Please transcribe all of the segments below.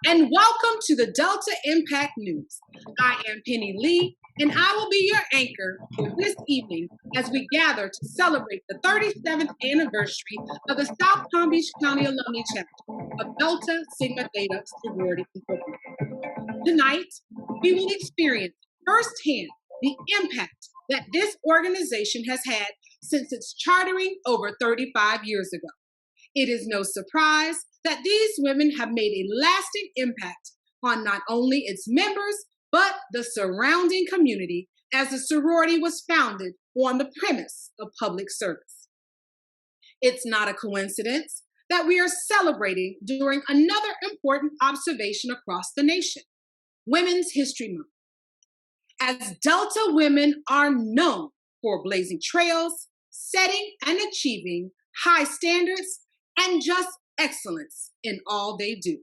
and welcome to the Delta Impact News. I am Penni Lee, and I will be your anchor for this evening as we gather to celebrate the 37th anniversary of the South Palm Beach County Alumni Chapter of Delta Sigma Theta Sorority Incorporated. Tonight, we will experience firsthand the impact that this organization has had since its chartering over 35 years ago. It is no surprise that these women have made a lasting impact on not only its members, but the surrounding community, as the sorority was founded on the premise of public service. It's not a coincidence that we are celebrating during another important observation across the nation, Women's History Month. As Delta women are known for blazing trails, setting and achieving high standards, and just excellence in all they do.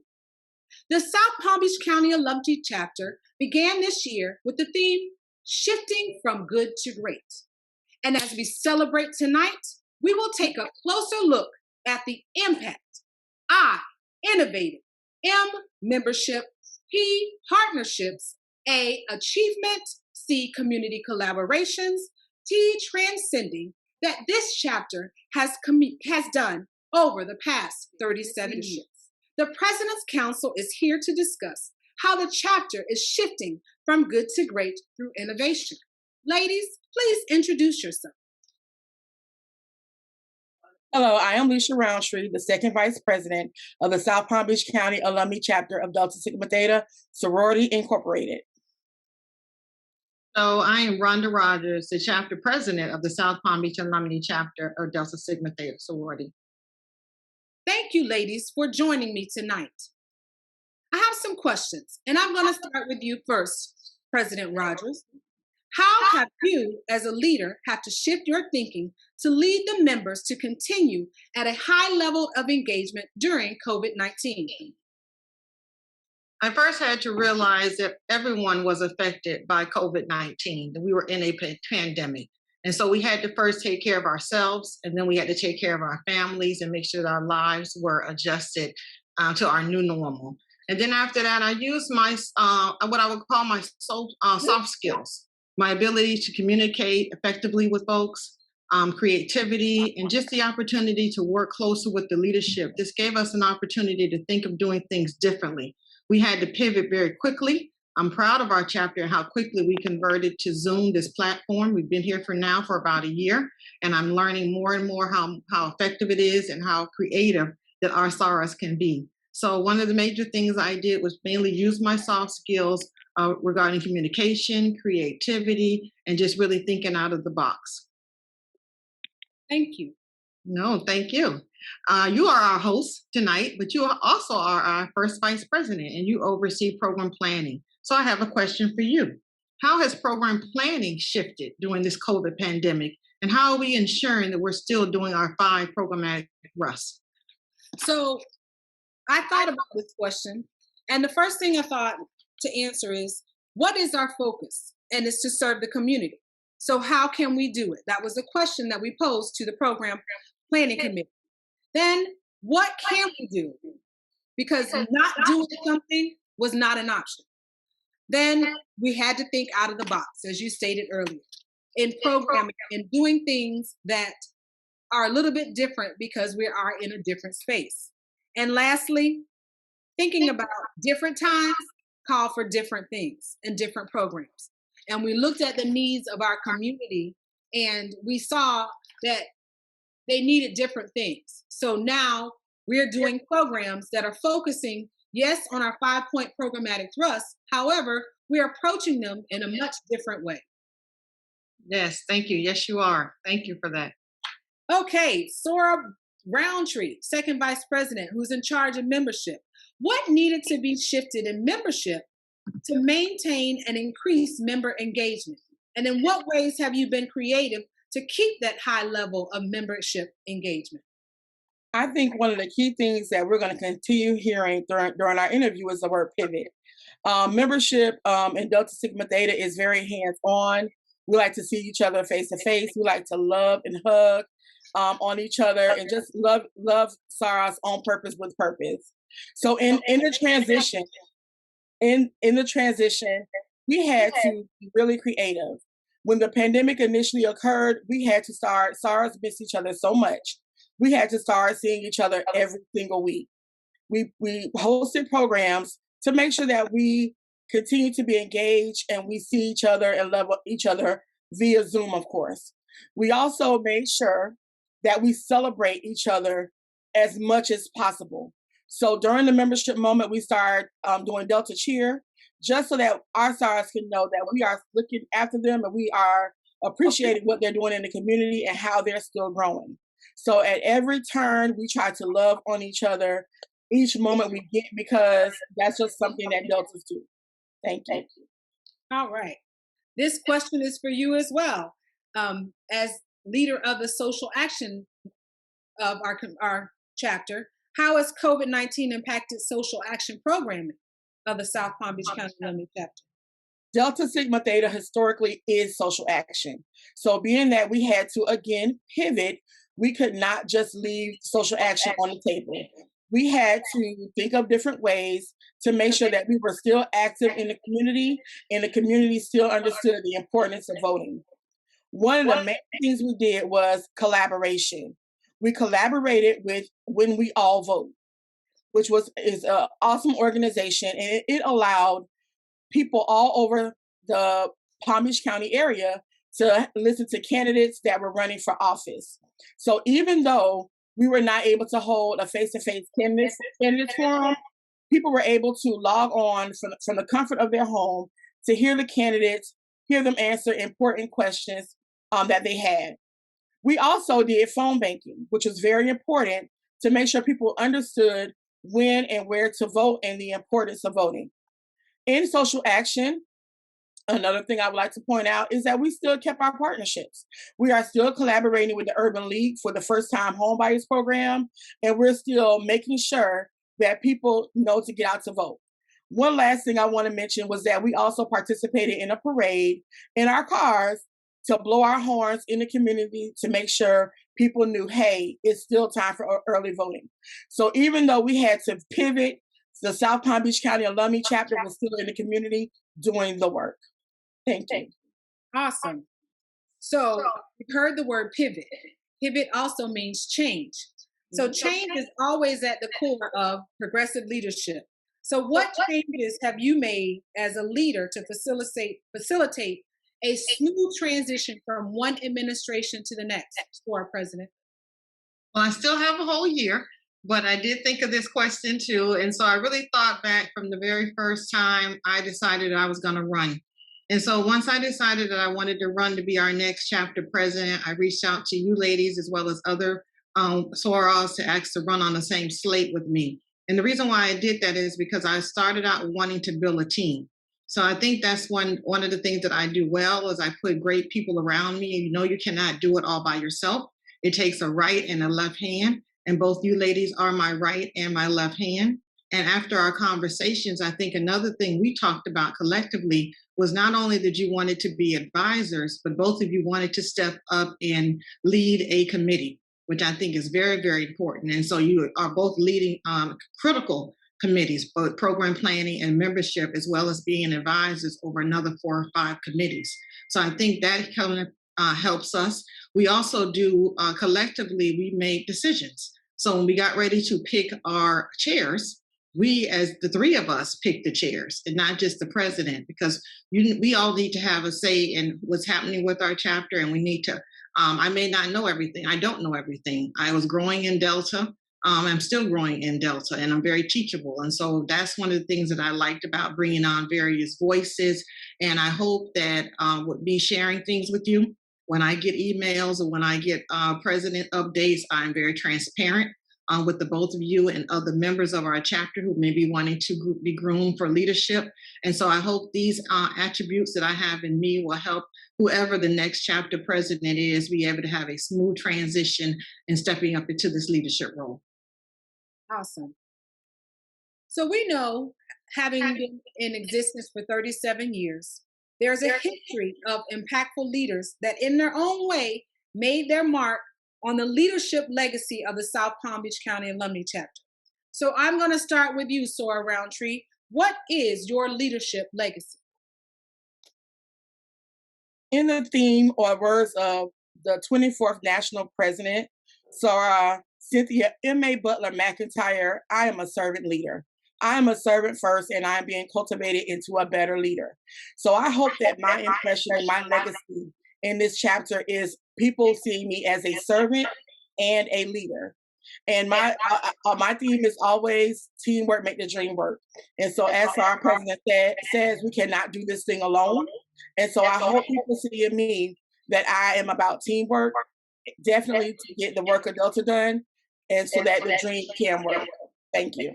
The South Palm Beach County Alumni Chapter began this year with the theme, Shifting from Good to Great. And as we celebrate tonight, we will take a closer look at the impact I, innovative, M, membership, P, partnerships, A, achievement, C, community collaborations, T, transcending, that this chapter has done over the past 37 years. The President's Council is here to discuss how the chapter is shifting from good to great through innovation. Ladies, please introduce yourself. Hello, I am Alicia Roundtree, the second vice president of the South Palm Beach County Alumni Chapter of Delta Sigma Theta Sorority Incorporated. So I am Rhonda Rogers, the chapter president of the South Palm Beach Alumni Chapter of Delta Sigma Theta Sorority. Thank you, ladies, for joining me tonight. I have some questions, and I'm going to start with you first, President Rogers. How have you, as a leader, had to shift your thinking to lead the members to continue at a high level of engagement during COVID-19? I first had to realize that everyone was affected by COVID-19. We were in a pandemic. And so we had to first take care of ourselves, and then we had to take care of our families and make sure that our lives were adjusted to our new normal. And then after that, I used my, what I would call my soft skills, my ability to communicate effectively with folks, creativity, and just the opportunity to work closer with the leadership. This gave us an opportunity to think of doing things differently. We had to pivot very quickly. I'm proud of our chapter and how quickly we converted to Zoom, this platform. We've been here for about a year, and I'm learning more and more how effective it is and how creative that our sorors can be. So one of the major things I did was mainly use my soft skills regarding communication, creativity, and just really thinking out of the box. Thank you. No, thank you. You are our host tonight, but you also are our first vice president, and you oversee program planning. So I have a question for you. How has program planning shifted during this COVID pandemic, and how are we ensuring that we're still doing our 5 programmatic thrusts? So I thought about this question, and the first thing I thought to answer is, what is our focus? And it's to serve the community. So how can we do it? That was the question that we posed to the program planning committee. Then what can we do? Because not doing something was not an option. Then we had to think out of the box, as you stated earlier, in programming and doing things that are a little bit different because we are in a different space. And lastly, thinking about different times call for different things and different programs. And we looked at the needs of our community, and we saw that they needed different things. So now we're doing programs that are focusing, yes, on our 5-point programmatic thrust. However, we're approaching them in a much different way. Yes, thank you. Yes, you are. Thank you for that. Okay, Soror Roundtree, second vice president, who's in charge of membership. What needed to be shifted in membership to maintain and increase member engagement? And in what ways have you been creative to keep that high level of membership engagement? I think one of the key things that we're going to continue hearing during our interview is the word pivot. Membership in Delta Sigma Theta is very hands-on. We like to see each other face to face. We like to love and hug on each other and just love sorors on purpose with purpose. So in the transition, in the transition, we had to be really creative. When the pandemic initially occurred, we had to start, SARS missed each other so much. We had to start seeing each other every single week. We hosted programs to make sure that we continue to be engaged and we see each other and love each other via Zoom, of course. We also made sure that we celebrate each other as much as possible. So during the membership moment, we started doing Delta Cheer, just so that our SARs can know that we are looking after them and we are appreciating what they're doing in the community and how they're still growing. So at every turn, we try to love on each other each moment we get, because that's just something that Deltas do. Thank you. All right. This question is for you as well. As leader of the social action of our chapter, how has COVID-19 impacted social action programming of the South Palm Beach County Alumni chapter? Delta Sigma Theta historically is social action. So being that we had to, again, pivot, we could not just leave social action on the table. We had to think of different ways to make sure that we were still active in the community and the community still understood the importance of voting. One of the main things we did was collaboration. We collaborated with When We All Vote, which is an awesome organization, and it allowed people all over the Palm Beach County area to listen to candidates that were running for office. So even though we were not able to hold a face-to-face candidates forum, people were able to log on from the comfort of their home to hear the candidates, hear them answer important questions that they had. We also did phone banking, which was very important to make sure people understood when and where to vote and the importance of voting. In social action, another thing I would like to point out is that we still kept our partnerships. We are still collaborating with the Urban League for the First Time Homebuyers program, and we're still making sure that people know to get out to vote. One last thing I want to mention was that we also participated in a parade in our cars to blow our horns in the community to make sure people knew, hey, it's still time for early voting. So even though we had to pivot, the South Palm Beach County Alumni chapter was still in the community doing the work. Thank you. Awesome. So you've heard the word pivot. Pivot also means change. So change is always at the core of progressive leadership. So what changes have you made as a leader to facilitate a smooth transition from one administration to the next for our president? Well, I still have a whole year, but I did think of this question too. And so I really thought back from the very first time I decided I was going to run. And so once I decided that I wanted to run to be our next chapter president, I reached out to you ladies as well as other Sorors to ask to run on the same slate with me. And the reason why I did that is because I started out wanting to build a team. So I think that's one of the things that I do well is I put great people around me. You know, you cannot do it all by yourself. It takes a right and a left hand. And both you ladies are my right and my left hand. And after our conversations, I think another thing we talked about collectively was not only that you wanted to be advisors, but both of you wanted to step up and lead a committee, which I think is very, very important. And so you are both leading critical committees, both program planning and membership, as well as being advisors over another 4 or 5 committees. So I think that kind of helps us. We also do collectively, we make decisions. So when we got ready to pick our chairs, we, as the 3 of us, picked the chairs and not just the president, because we all need to have a say in what's happening with our chapter. And we need to, I may not know everything. I don't know everything. I was growing in Delta. I'm still growing in Delta, and I'm very teachable. And so that's one of the things that I liked about bringing on various voices. And I hope that with me sharing things with you, when I get emails or when I get president updates, I'm very transparent with the both of you and other members of our chapter who may be wanting to be groomed for leadership. And so I hope these attributes that I have in me will help whoever the next chapter president is be able to have a smooth transition and stepping up into this leadership role. Awesome. So we know, having been in existence for 37 years, there's a history of impactful leaders that in their own way made their mark on the leadership legacy of the South Palm Beach County Alumni Chapter. So I'm going to start with you, Soror Roundtree. What is your leadership legacy? In the theme or words of the 24th National President, Soror Cynthia M.A. Butler McIntyre, I am a servant leader. I am a servant first, and I am being cultivated into a better leader. So I hope that my impression and my legacy in this chapter is people seeing me as a servant and a leader. And my theme is always teamwork make the dream work. And so as our president says, we cannot do this thing alone. And so I hope people see in me that I am about teamwork, definitely to get the work of Delta done, and so that the dream can work. Thank you.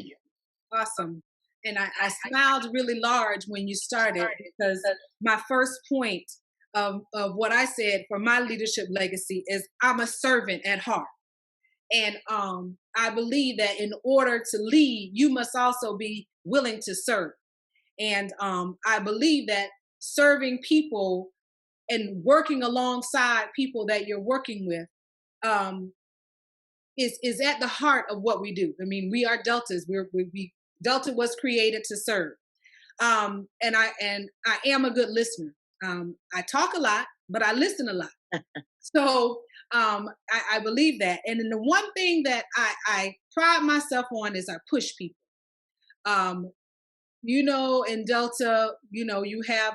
Awesome. And I smiled really large when you started, because my first point of what I said for my leadership legacy is I'm a servant at heart. And I believe that in order to lead, you must also be willing to serve. And I believe that serving people and working alongside people that you're working with is at the heart of what we do. I mean, we are Deltas. Delta was created to serve. And I am a good listener. I talk a lot, but I listen a lot. So I believe that. And then the one thing that I pride myself on is I push people. In Delta, you have,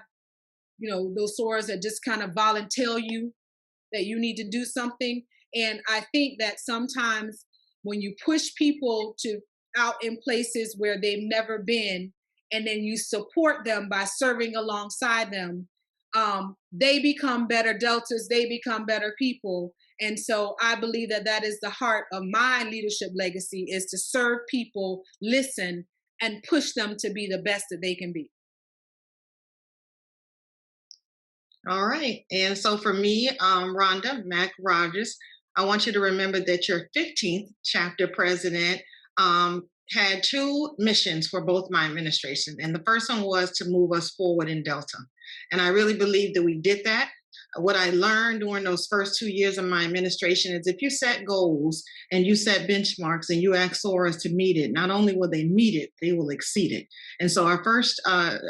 those sorors that just kind of volunteer you that you need to do something. And I think that sometimes when you push people out in places where they've never been, and then you support them by serving alongside them, they become better Deltas, they become better people. And so I believe that is the heart of my leadership legacy, is to serve people, listen, and push them to be the best that they can be. All right. And so for me, Rhonda Mac Rogers, I want you to remember that your 15th chapter president had two missions for both my administration. And the first one was to move us forward in Delta. And I really believe that we did that. What I learned during those first 2 years of my administration is if you set goals and you set benchmarks and you ask sorors to meet it, not only will they meet it, they will exceed it. And so our first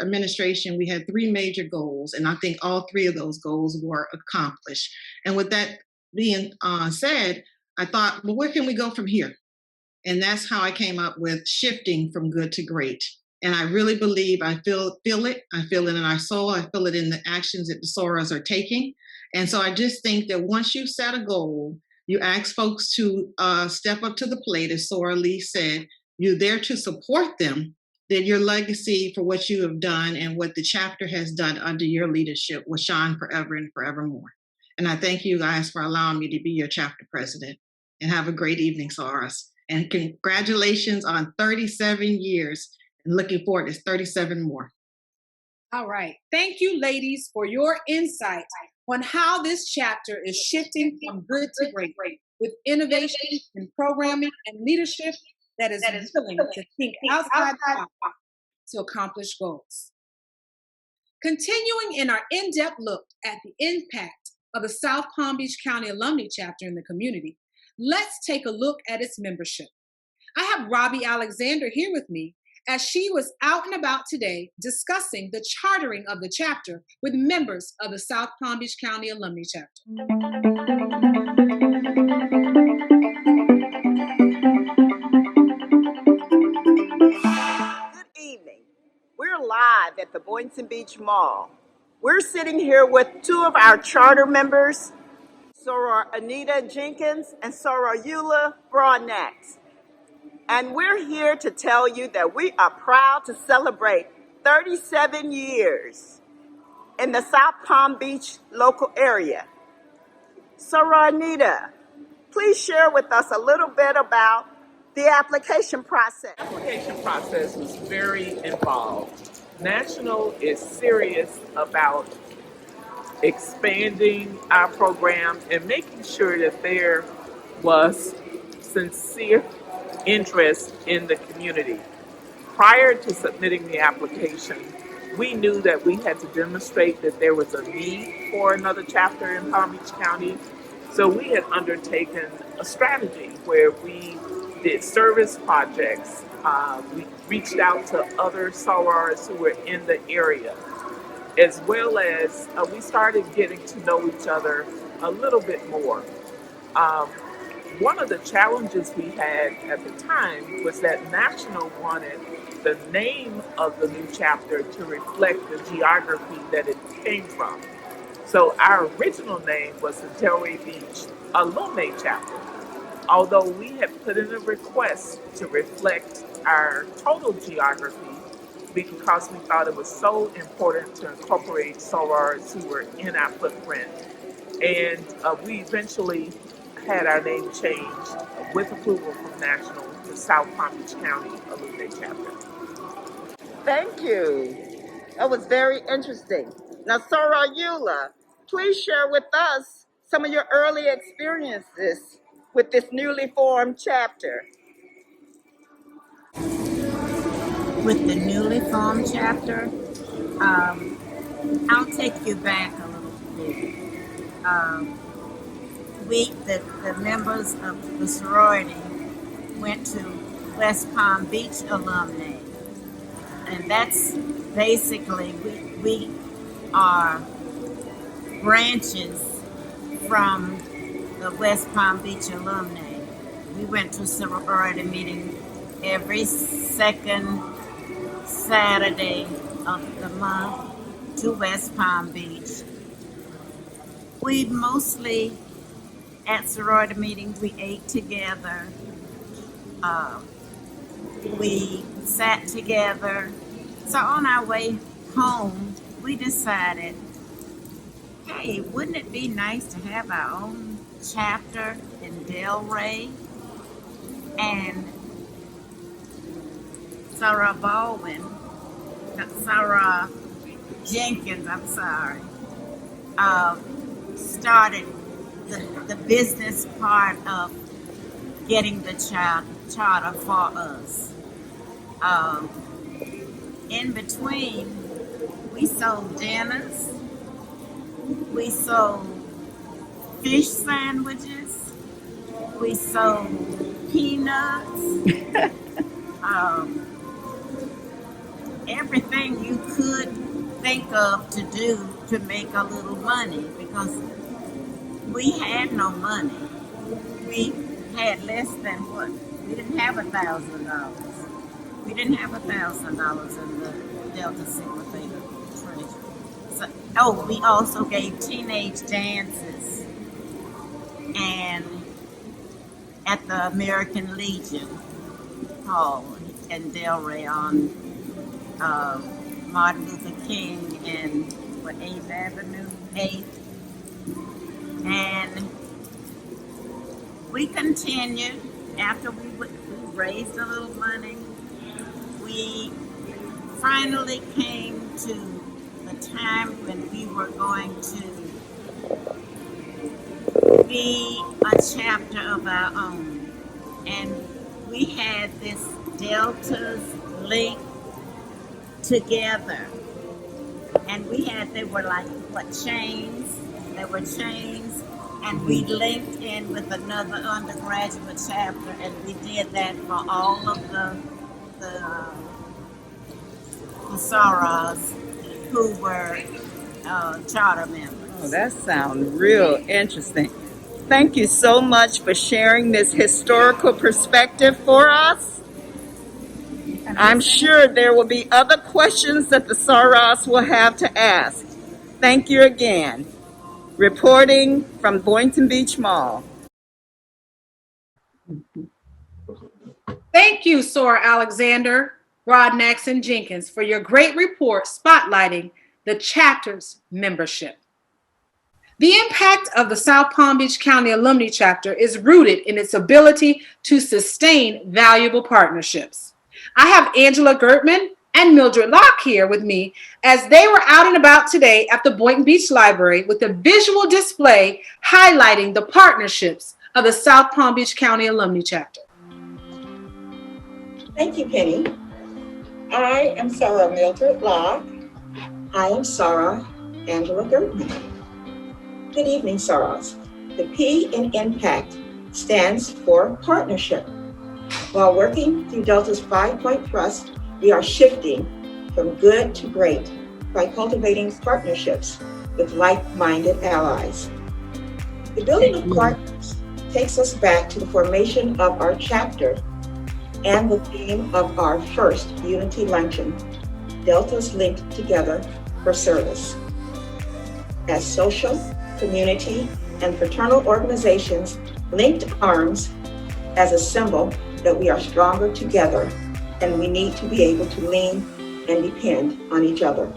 administration, we had 3 major goals, and I think all 3 of those goals were accomplished. And with that being said, I thought, well, where can we go from here? And that's how I came up with shifting from good to great. And I really believe I feel it. I feel it in our soul. I feel it in the actions that the sorors are taking. And so I just think that once you set a goal, you ask folks to step up to the plate, as Soror Lee said, you're there to support them, then your legacy for what you have done and what the chapter has done under your leadership will shine forever and forevermore. And I thank you guys for allowing me to be your chapter president. And have a great evening, sorors. And congratulations on 37 years. And looking forward to 37 more. All right. Thank you, ladies, for your insight on how this chapter is shifting from good to great, with innovation in programming and leadership that is willing to think outside the box to accomplish goals. Continuing in our in-depth look at the impact of the South Palm Beach County Alumni Chapter in the community, let's take a look at its membership. I have Robbie Alexander here with me, as she was out and about today discussing the chartering of the chapter with members of the South Palm Beach County Alumni Chapter. Good evening. We're live at the Boynton Beach Mall. We're sitting here with 2 of our charter members, Soror Anita Jenkins and Soror Eula Broadnax. And we're here to tell you that we are proud to celebrate 37 years in the South Palm Beach local area. Soror Anita, please share with us a little bit about the application process. The application process was very involved. National is serious about expanding our program and making sure that there was sincere interest in the community. Prior to submitting the application, we knew that we had to demonstrate that there was a need for another chapter in Palm Beach County. So we had undertaken a strategy where we did service projects. We reached out to other sorors who were in the area, as well as we started getting to know each other a little bit more. Um, One of the challenges we had at the time was that National wanted the name of the new chapter to reflect the geography that it came from. So our original name was the Delray Beach Alumni Chapter. Although we had put in a request to reflect our total geography because we thought it was so important to incorporate sorors who were in our footprint. And we eventually had our name changed with approval from National to South Palm Beach County Alumni Chapter. Thank you. That was very interesting. Now, Soror Eula, please share with us some of your early experiences with this newly formed chapter. With the newly formed chapter, I'll take you back a little bit. The members of the sorority went to West Palm Beach alumni, and that's basically we are branches from the West Palm Beach alumni. We went to sorority meeting every second Saturday of the month to West Palm Beach. We mostly, at sorority meetings, we ate together. We sat together. So on our way home, we decided, hey, wouldn't it be nice to have our own chapter in Delray? And Sarah Jenkins, started the business part of getting the charter for us. In between, we sold dinners, we sold fish sandwiches, we sold peanuts, everything you could think of to do to make a little money, because we had no money. We had less than what? We didn't have $1,000. We didn't have $1,000 in the Delta Sigma Theta treasury. So, we also gave teenage dances and at the American Legion Hall in Delray on Martin Luther King and 8th Avenue, 8th. And we continued after we raised a little money. We finally came to the time when we were going to be a chapter of our own. And we had this Deltas link together. And they were like, chains? There were chains. And we linked in with another undergraduate chapter, and we did that for all of the sorors who were charter members. Oh, that sounds real interesting. Thank you so much for sharing this historical perspective for us. I'm sure there will be other questions that the sorors will have to ask. Thank you again. Reporting from Boynton Beach Mall. Thank you, Soror Alexander, Rodnax, and Jenkins for your great report spotlighting the chapter's membership. The impact of the South Palm Beach County Alumni Chapter is rooted in its ability to sustain valuable partnerships. I have Angela Gertman and Mildred Locke here with me as they were out and about today at the Boynton Beach Library with a visual display highlighting the partnerships of the South Palm Beach County Alumni Chapter. Thank you, Penny. I am Sarah Mildred Locke. I am Sarah Angela Gertman. Good evening, sorors. The P in impact stands for partnership. While working through Delta's 5-point thrust, we are shifting from good to great by cultivating partnerships with like-minded allies. The building of partners takes us back to the formation of our chapter and the theme of our first Unity Luncheon, Deltas Linked Together for Service. As social, community, and fraternal organizations linked arms as a symbol that we are stronger together and we need to be able to lean and depend on each other.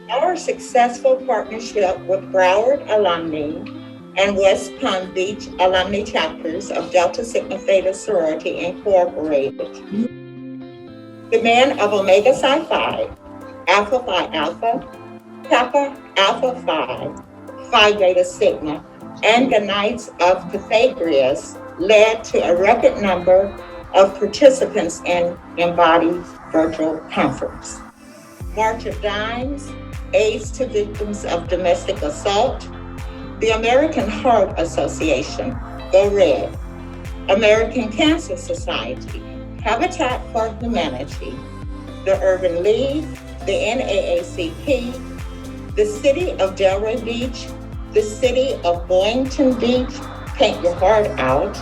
Our successful partnership with Broward alumni and West Palm Beach alumni chapters of Delta Sigma Theta Sorority Incorporated, the men of Omega Psi Phi, Alpha Phi Alpha, Kappa Alpha Phi, Phi Beta Sigma, and the Knights of Pythagoras led to a record number of participants in embodied virtual conference. March of Dimes, AIDS to Victims of Domestic Assault, the American Heart Association, Go Red, American Cancer Society, Habitat for Humanity, the Urban League, the NAACP, the City of Delray Beach, the City of Boynton Beach, Paint Your Heart Out,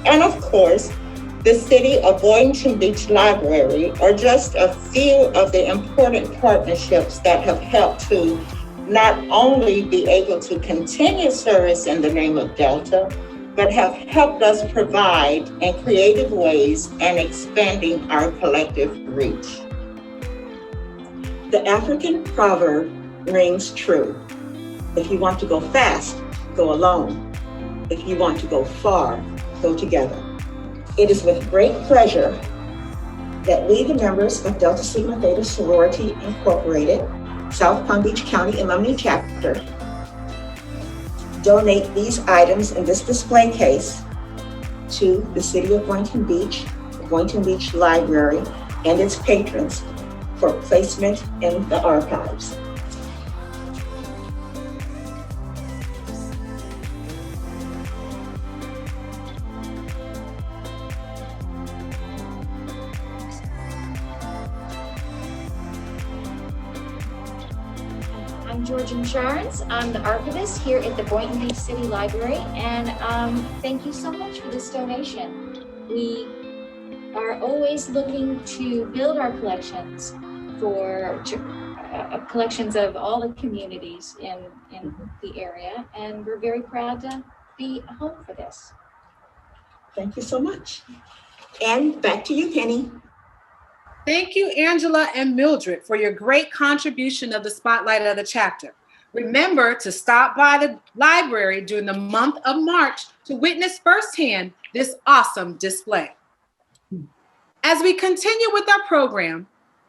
and of course, the City of Boynton Beach Library are just a few of the important partnerships that have helped to not only be able to continue service in the name of Delta, but have helped us provide in creative ways and expanding our collective reach. The African proverb rings true. If you want to go fast, go alone. If you want to go far, go together. It is with great pleasure that we, the members of Delta Sigma Theta Sorority Incorporated, South Palm Beach County Alumni Chapter, donate these items in this display case to the City of Boynton Beach, the Boynton Beach Library, and its patrons for placement in the archives. I'm Georgian Charns. I'm the archivist here at the Boynton Beach City Library, and thank you so much for this donation. We are always looking to build our collections for collections of all the communities in the area, and we're very proud to be a home for this. Thank you so much. And back to you, Penny. Thank you, Angela and Mildred, for your great contribution of the spotlight of the chapter. Remember to stop by the library during the month of March to witness firsthand this awesome display. As we continue with our program,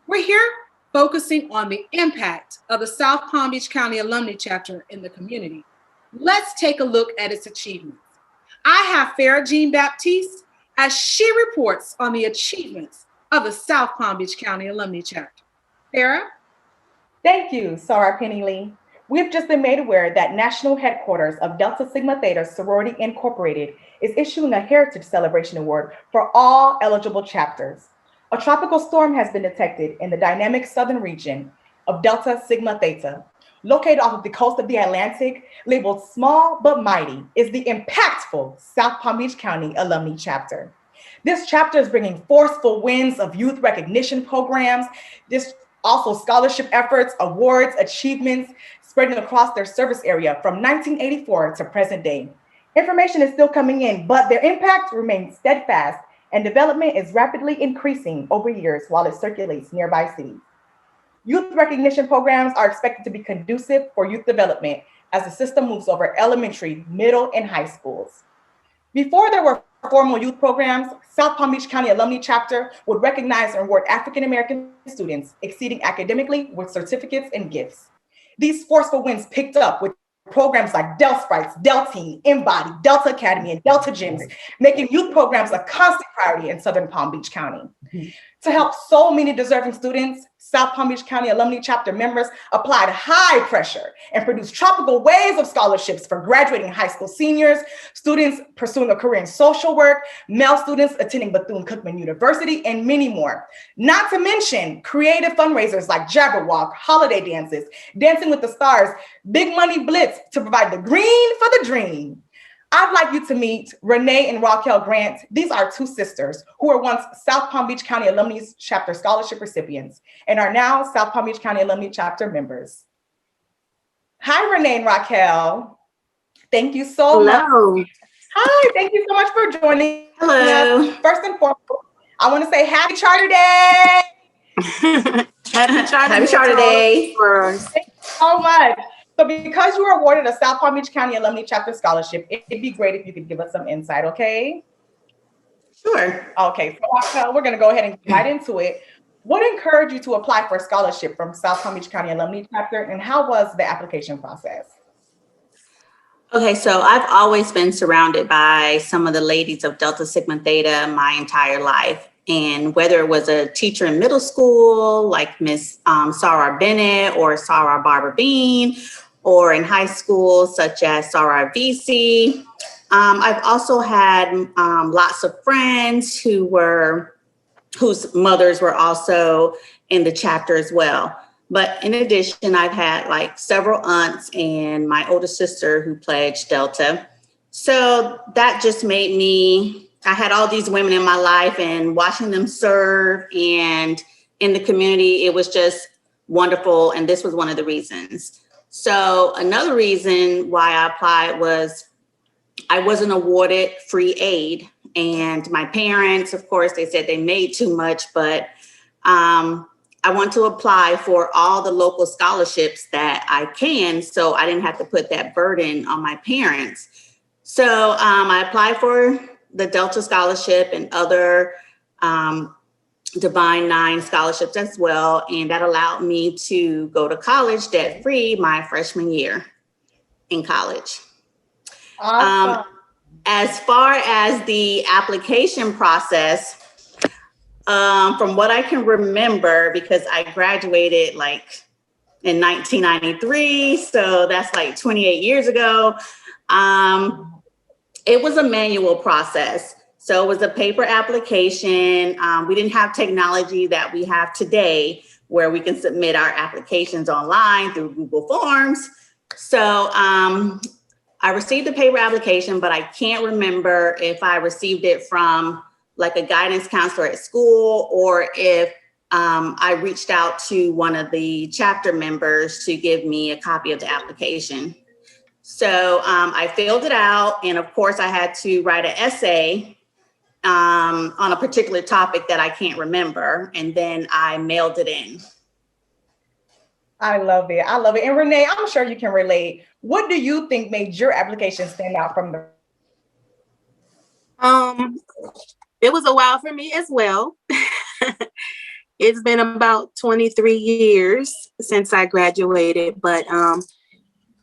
we're here focusing on the impact of the South Palm Beach County Alumni Chapter in the community. Let's take a look at its achievements. I have Farah Jean-Baptiste as she reports on the achievements of the South Palm Beach County Alumni Chapter. Farah? Thank you, Sarah Penny Lee. We've just been made aware that National Headquarters of Delta Sigma Theta Sorority Incorporated is issuing a Heritage Celebration Award for all eligible chapters. A tropical storm has been detected in the dynamic southern region of Delta Sigma Theta. Located off of the coast of the Atlantic, labeled small but mighty, is the impactful South Palm Beach County Alumni Chapter. This chapter is bringing forceful wins of youth recognition programs, this also scholarship efforts, awards, achievements, spreading across their service area from 1984 to present day. Information is still coming in, but their impact remains steadfast and development is rapidly increasing over years while it circulates nearby cities. Youth recognition programs are expected to be conducive for youth development as the system moves over elementary, middle, and high schools. Before there were formal youth programs, South Palm Beach County Alumni Chapter would recognize and reward African-American students exceeding academically with certificates and gifts. These forceful wins picked up with programs like Del Sprites, Del Teen, Embody, Delta Academy, and Delta Gyms, making youth programs a constant priority in Southern Palm Beach County. To help so many deserving students, South Palm Beach County Alumni Chapter members applied high pressure and produced tropical waves of scholarships for graduating high school seniors, students pursuing a career in social work, male students attending Bethune-Cookman University, and many more. Not to mention creative fundraisers like Jabberwock, holiday dances, Dancing with the Stars, Big Money Blitz to provide the green for the dream. I'd like you to meet Renee and Raquel Grant. These are two sisters who were once South Palm Beach County Alumni Chapter scholarship recipients and are now South Palm Beach County Alumni Chapter members. Hi, Renee and Raquel. Thank you so much. Hi, thank you so much for joining us. First and foremost, I want to say Happy Charter Day. Happy Charter Day. Thank you so much. So because you were awarded a South Palm Beach County Alumni Chapter scholarship, it'd be great if you could give us some insight, okay? Sure. Okay, so we're going to go ahead and get right into it. What encouraged you to apply for a scholarship from South Palm Beach County Alumni Chapter, and how was the application process? Okay, so I've always been surrounded by some of the ladies of Delta Sigma Theta my entire life. And whether it was a teacher in middle school, like Miss Soror Bennett or Soror Barbara Bean, or in high school, such as Soror VC. I've also had lots of friends whose mothers were also in the chapter as well. But in addition, I've had like several aunts and my older sister who pledged Delta. So that just made me, I had all these women in my life and watching them serve and in the community, it was just wonderful. And this was one of the reasons. So another reason why I applied was I wasn't awarded free aid. And my parents, of course, they said they made too much, but I want to apply for all the local scholarships that I can, so I didn't have to put that burden on my parents. So I applied for the Delta Scholarship and other Divine Nine scholarships as well, and that allowed me to go to college debt-free my freshman year in college. Awesome. As far as the application process, from what I can remember, because I graduated like in 1993, so that's like 28 years ago, it was a manual process. So it was a paper application. We didn't have technology that we have today where we can submit our applications online through Google Forms. So I received the paper application, but I can't remember if I received it from like a guidance counselor at school or if I reached out to one of the chapter members to give me a copy of the application. So I filled it out. And of course I had to write an essay on a particular topic that I can't remember. And then I mailed it in. I love it. I love it. And Renee, I'm sure you can relate. What do you think made your application stand out from the? It was a while for me as well. It's been about 23 years since I graduated, but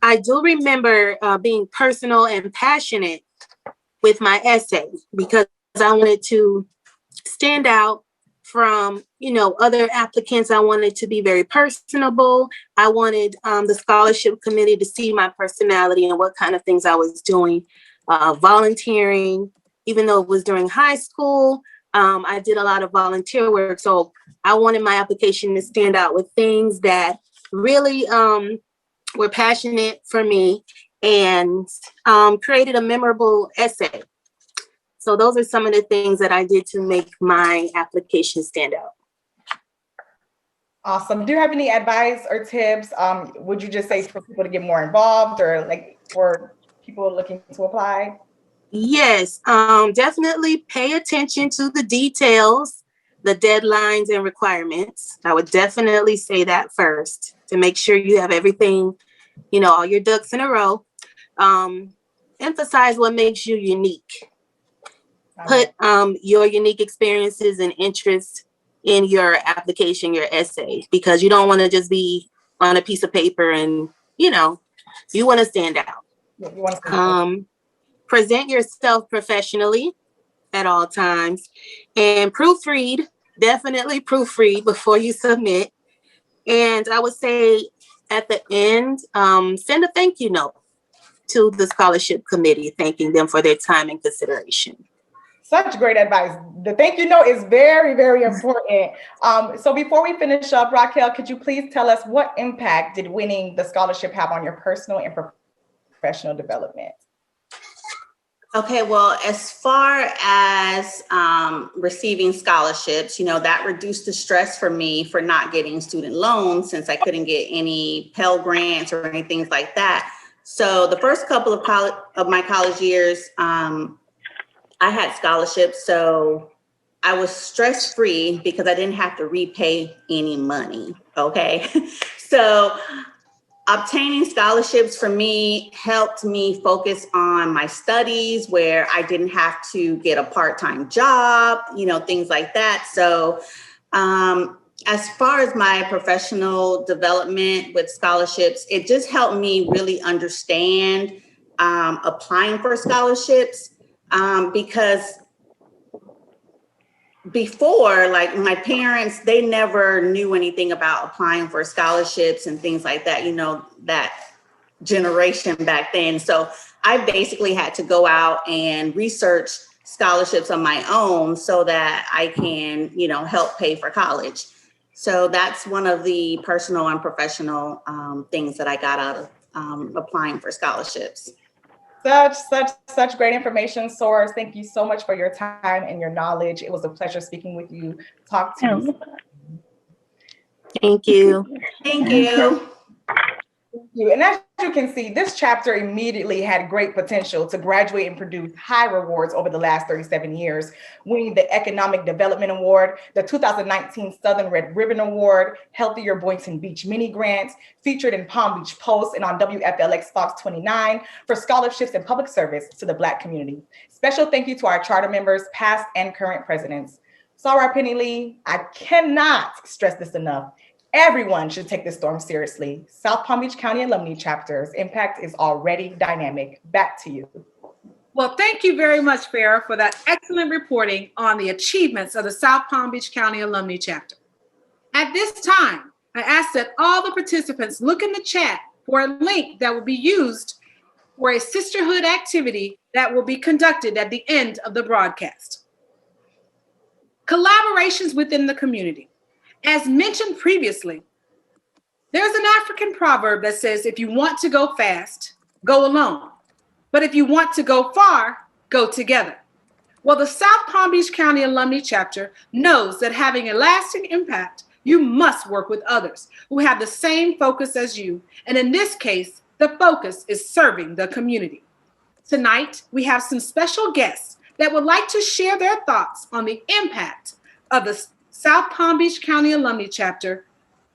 I do remember being personal and passionate with my essay because I wanted to stand out from, other applicants. I wanted to be very personable. I wanted the scholarship committee to see my personality and what kind of things I was doing, volunteering. Even though it was during high school, I did a lot of volunteer work. So I wanted my application to stand out with things that really were passionate for me and created a memorable essay. So those are some of the things that I did to make my application stand out. Awesome. Do you have any advice or tips? Would you just say for people to get more involved or like for people looking to apply? Yes, definitely pay attention to the details, the deadlines and requirements. I would definitely say that first to make sure you have everything, all your ducks in a row. Emphasize what makes you unique. Put your unique experiences and interests in your application, your essay, because you don't want to just be on a piece of paper and, you want to stand out. Present yourself professionally at all times and proofread definitely proofread before you submit. And I would say at the end, send a thank you note to the scholarship committee, thanking them for their time and consideration. Such great advice. The thank you note is very, very important. So before we finish up, Raquel, could you please tell us what impact did winning the scholarship have on your personal and professional development? Okay, well, as far as receiving scholarships, that reduced the stress for me for not getting student loans since I couldn't get any Pell Grants or anything like that. So the first couple of my college years, I had scholarships, so I was stress-free because I didn't have to repay any money, okay? So obtaining scholarships for me helped me focus on my studies where I didn't have to get a part-time job, things like that. So as far as my professional development with scholarships, it just helped me really understand applying for scholarships because before, like my parents, they never knew anything about applying for scholarships and things like that, that generation back then. So I basically had to go out and research scholarships on my own so that I can, help pay for college. So that's one of the personal and professional things that I got out of applying for scholarships. Such great information, Soror. Thank you so much for your time and your knowledge. It was a pleasure speaking with you. Talk to you. Thank you. Thank you. Thank you. And as you can see, this chapter immediately had great potential to graduate and produce high rewards over the last 37 years, winning the Economic Development Award, the 2019 Southern Red Ribbon Award, Healthier Boynton Beach Mini Grants, featured in Palm Beach Post and on WFLX Fox 29 for scholarships and public service to the Black community. Special thank you to our charter members, past and current presidents. Soror Penni Lee, I cannot stress this enough. Everyone should take this storm seriously. South Palm Beach County Alumni Chapter's impact is already dynamic. Back to you. Well, thank you very much, Farah, for that excellent reporting on the achievements of the South Palm Beach County Alumni Chapter. At this time, I ask that all the participants look in the chat for a link that will be used for a sisterhood activity that will be conducted at the end of the broadcast. Collaborations within the community. As mentioned previously, there's an African proverb that says, if you want to go fast, go alone. But if you want to go far, go together. Well, the South Palm Beach County Alumni Chapter knows that having a lasting impact, you must work with others who have the same focus as you. And in this case, the focus is serving the community. Tonight, we have some special guests that would like to share their thoughts on the impact of the South Palm Beach County Alumni Chapter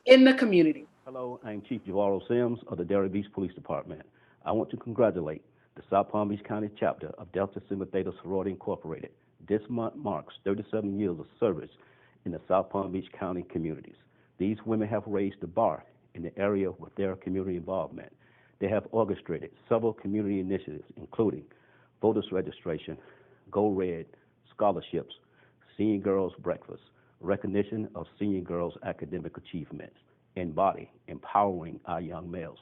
in the community. Hello, I'm Chief Javaro Sims of the Delray Beach Police Department. I want to congratulate the South Palm Beach County Chapter of Delta Sigma Theta Sorority Incorporated. This month marks 37 years of service in the South Palm Beach County communities. These women have raised the bar in the area with their community involvement. They have orchestrated several community initiatives, including voters registration, Go Red, scholarships, Senior Girls Breakfast, recognition of senior girls' academic achievements, and body, empowering our young males.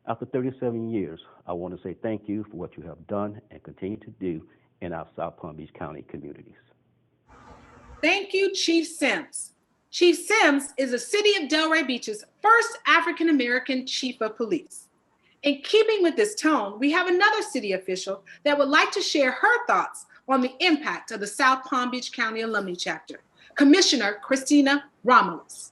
After 37 years, I want to say thank you for what you have done and continue to do in our South Palm Beach County communities. Thank you, Chief Sims. Chief Sims is the City of Delray Beach's first African-American chief of police. In keeping with this tone, we have another city official that would like to share her thoughts on the impact of the South Palm Beach County Alumni Chapter. Commissioner Christina Romelus.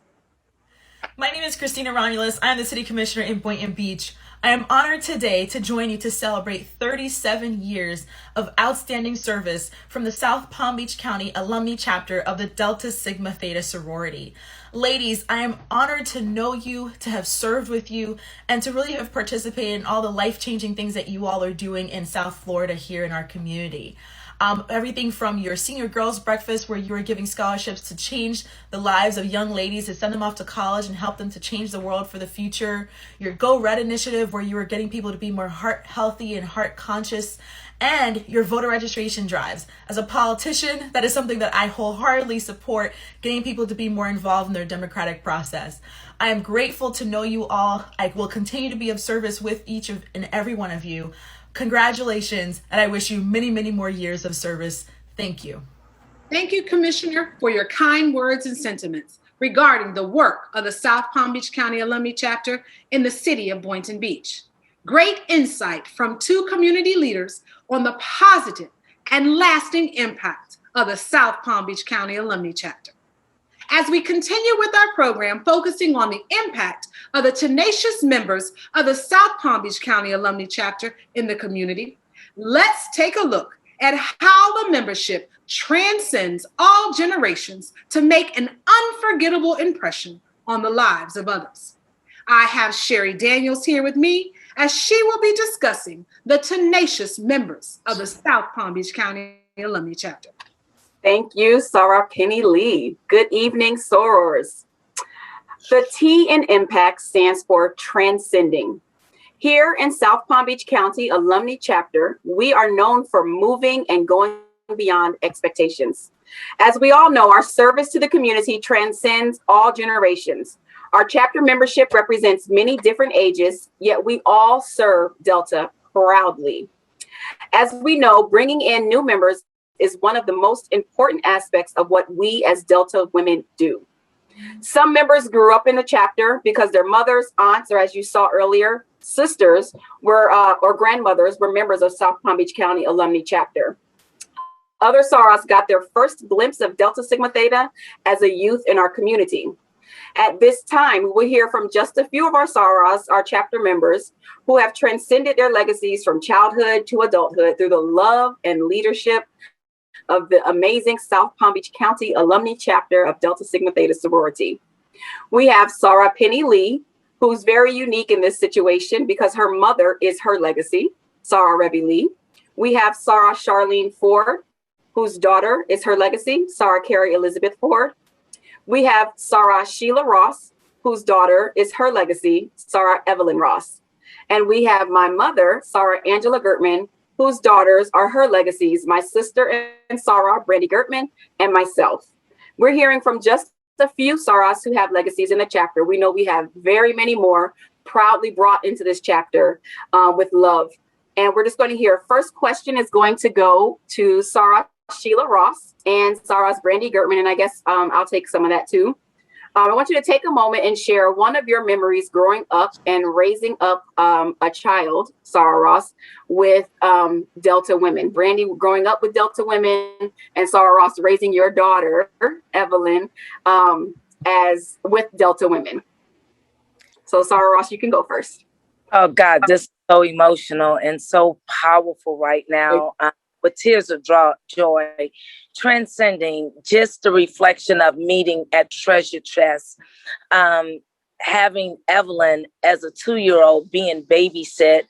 My name is Christina Romelus. I am the City Commissioner in Boynton Beach. I am honored today to join you to celebrate 37 years of outstanding service from the South Palm Beach County Alumni Chapter of the Delta Sigma Theta Sorority. Ladies, I am honored to know you, to have served with you, and to really have participated in all the life-changing things that you all are doing in South Florida here in our community. Everything from your senior girls breakfast, where you were giving scholarships to change the lives of young ladies, to send them off to college and help them to change the world for the future. Your Go Red initiative, where you were getting people to be more heart healthy and heart conscious. And your voter registration drives. As a politician, that is something that I wholeheartedly support, getting people to be more involved in their democratic process. I am grateful to know you all. I will continue to be of service with each and every one of you. Congratulations, and I wish you many, many more years of service. Thank you. Thank you, Commissioner, for your kind words and sentiments regarding the work of the South Palm Beach County Alumni Chapter in the city of Boynton Beach. Great insight from two community leaders on the positive and lasting impact of the South Palm Beach County Alumni Chapter. As we continue with our program focusing on the impact of the tenacious members of the South Palm Beach County Alumni Chapter in the community, let's take a look at how the membership transcends all generations to make an unforgettable impression on the lives of others. I have Sherry Daniels here with me, as she will be discussing the tenacious members of the South Palm Beach County Alumni Chapter. Thank you, Sarah Penny Lee. Good evening, sorors. The T in IMPACT stands for Transcending. Here in South Palm Beach County Alumni Chapter, we are known for moving and going beyond expectations. As we all know, our service to the community transcends all generations. Our chapter membership represents many different ages, yet we all serve Delta proudly. As we know, bringing in new members is one of the most important aspects of what we as Delta women do. Some members grew up in the chapter because their mothers, aunts, or as you saw earlier, sisters were or grandmothers were members of South Palm Beach County Alumni Chapter. Other Soros got their first glimpse of Delta Sigma Theta as a youth in our community. At this time, we will hear from just a few of our Soros, our chapter members, who have transcended their legacies from childhood to adulthood through the love and leadership of the amazing South Palm Beach County Alumni Chapter of Delta Sigma Theta Sorority. We have Sarah Penny Lee, who's very unique in this situation because her mother is her legacy, Sarah Revy Lee. We have Sarah Charlene Ford, whose daughter is her legacy, Sarah Carrie Elizabeth Ford. We have Sarah Sheila Ross, whose daughter is her legacy, Sarah Evelyn Ross. And we have my mother, Sarah Angela Gertman, whose daughters are her legacies, my sister and Sarah, Brandy Gertman, and myself. We're hearing from just a few Saras who have legacies in the chapter. We know we have very many more proudly brought into this chapter with love. And we're just going to hear, first question is going to go to Sarah Sheila Ross and Sarah's Brandy Gertman, and I guess I'll take some of that too. I want you to take a moment and share one of your memories growing up and raising up a child, Sarah Ross, with Delta women. Brandy growing up with Delta women, and Sarah Ross raising your daughter, Evelyn, as with Delta women. So Sarah Ross, you can go first. Oh God, this is so emotional and so powerful right now. With tears of joy, transcending just the reflection of meeting at Treasure Chest, having Evelyn as a 2-year-old being babysit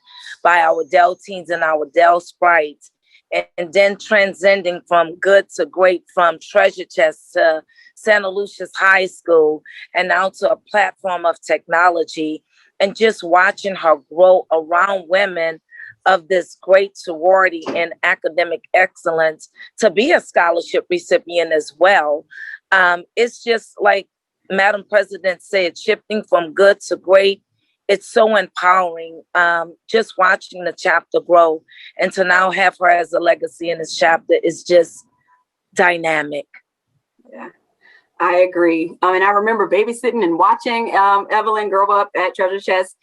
by our Dell teens and our Dell sprites, and then transcending from good to great, from Treasure Chest to Santa Lucia's High School, and now to a platform of technology, and just watching her grow around women of this great sorority and academic excellence to be a scholarship recipient as well. It's just like Madam President said, shifting from good to great. It's so empowering, just watching the chapter grow, and to now have her as a legacy in this chapter is just dynamic. Yeah, I agree. And I remember babysitting and watching Evelyn grow up at Treasure Chest.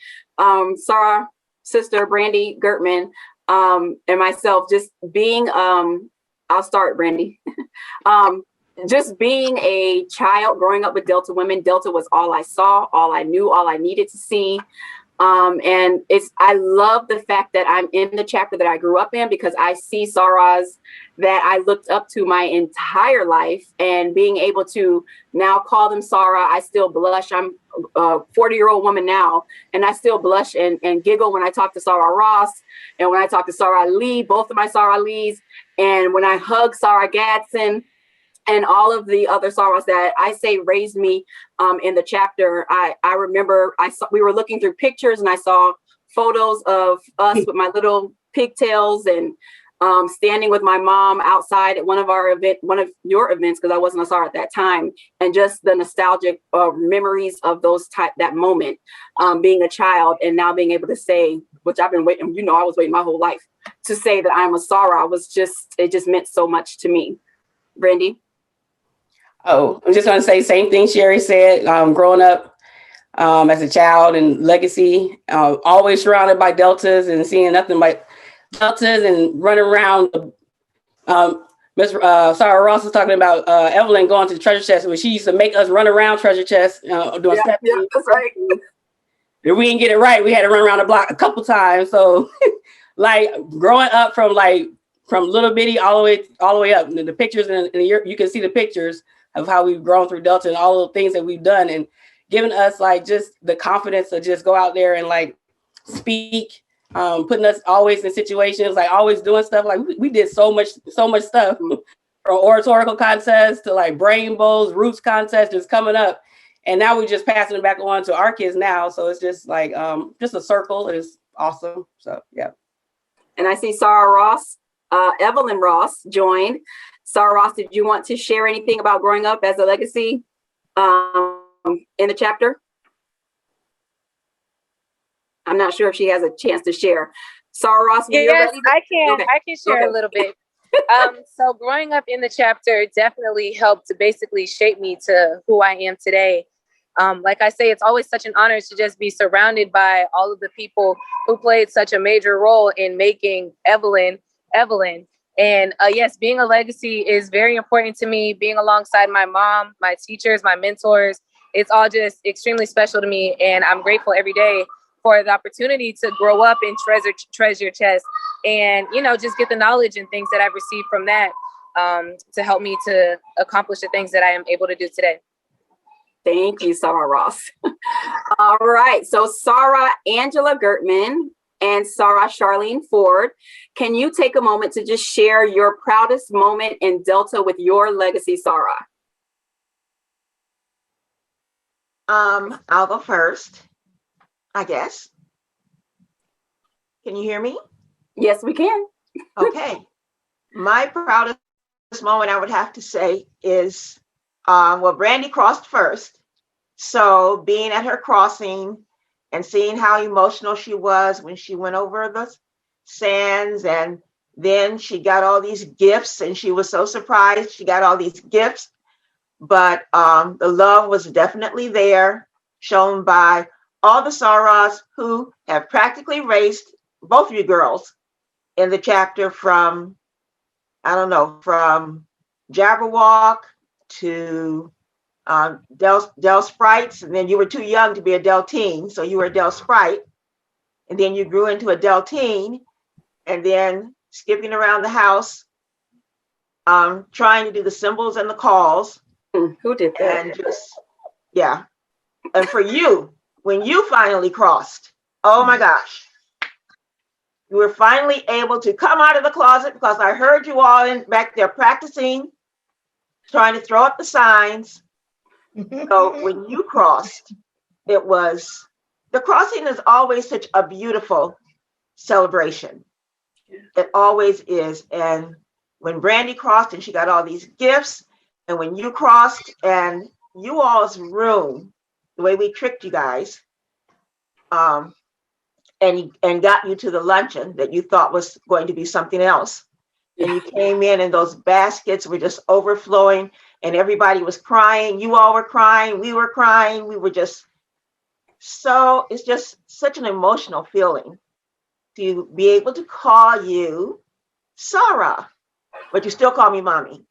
Sarah, sister Brandy Gertman, and myself just being, I'll start, Brandy. Just being a child growing up with Delta women. Delta was all I saw, all I knew, all I needed to see. And I love the fact that I'm in the chapter that I grew up in, because I see Sorors that I looked up to my entire life, and being able to now call them Soror, I still blush. I'm a 40-year-old woman now, and I still blush and giggle when I talk to Soror Ross, and when I talk to Soror Lee, both of my Soror Lees, and when I hug Soror Gadsden, and all of the other Sorors that I say raised me in the chapter. I remember we were looking through pictures, and I saw photos of us with my little pigtails, and standing with my mom outside at one of your events, because I wasn't a Soror at that time, and just the nostalgic memories of that moment, being a child, and now being able to say, which I've been waiting, I was waiting my whole life to say that I'm a Soror. It just meant so much to me. Brandy? Oh, I'm just going to say same thing Sherry said. Growing up as a child and legacy, always surrounded by Deltas and seeing nothing but Deltas and running around. Miss Sarah Ross was talking about Evelyn going to the treasure chest, where she used to make us run around treasure chest doing step. Yeah, that's right. If we didn't get it right, we had to run around the block a couple times. So, like growing up from little bitty all the way up, the pictures and you can see the pictures of how we've grown through Delta and all the things that we've done, and giving us like just the confidence to just go out there and like speak, putting us always in situations, like always doing stuff. Like we did so much stuff, from oratorical contests to like brain bowls, roots contests just coming up. And now we're just passing it back on to our kids now. So it's just like just a circle. It's awesome. So yeah. And I see Sarah Ross, Evelyn Ross joined. Sarah Ross, did you want to share anything about growing up as a legacy in the chapter? I'm not sure if she has a chance to share. Sarah Ross, yes, I can. Okay. I can share a little bit. So growing up in the chapter definitely helped to basically shape me to who I am today. Like I say, it's always such an honor to just be surrounded by all of the people who played such a major role in making Evelyn. And yes, being a legacy is very important to me. Being alongside my mom, my teachers, my mentors, it's all just extremely special to me. And I'm grateful every day for the opportunity to grow up in treasure chest and, just get the knowledge and things that I've received from that to help me to accomplish the things that I am able to do today. Thank you, Sarah Ross. All right. So Sarah Angela Gertman and Sarah Charlene Ford, can you take a moment to just share your proudest moment in Delta with your legacy, Sarah? I'll go first, I guess. Can you hear me? Yes, we can. Okay. My proudest moment, I would have to say, is Brandy crossed first. So being at her crossing and seeing how emotional she was when she went over the sands, and then she got all these gifts, and she was so surprised she got all these gifts. But the love was definitely there, shown by all the Sorors who have practically raised both of you girls in the chapter from Jabberwock to Del Sprites, and then you were too young to be a Del Teen, so you were a Del Sprite, and then you grew into a Del Teen, and then skipping around the house, trying to do the symbols and the calls. Who did that? And yeah. And for you, when you finally crossed, oh my gosh, you were finally able to come out of the closet, because I heard you all back there practicing, trying to throw up the signs. So when you crossed, the crossing is always such a beautiful celebration. It always is. And when Brandy crossed and she got all these gifts, and when you crossed and you all's room, the way we tricked you guys, and got you to the luncheon that you thought was going to be something else. And you came in and those baskets were just overflowing and everybody was crying. You all were crying. We were crying. We were just it's just such an emotional feeling to be able to call you Sarah, but you still call me mommy.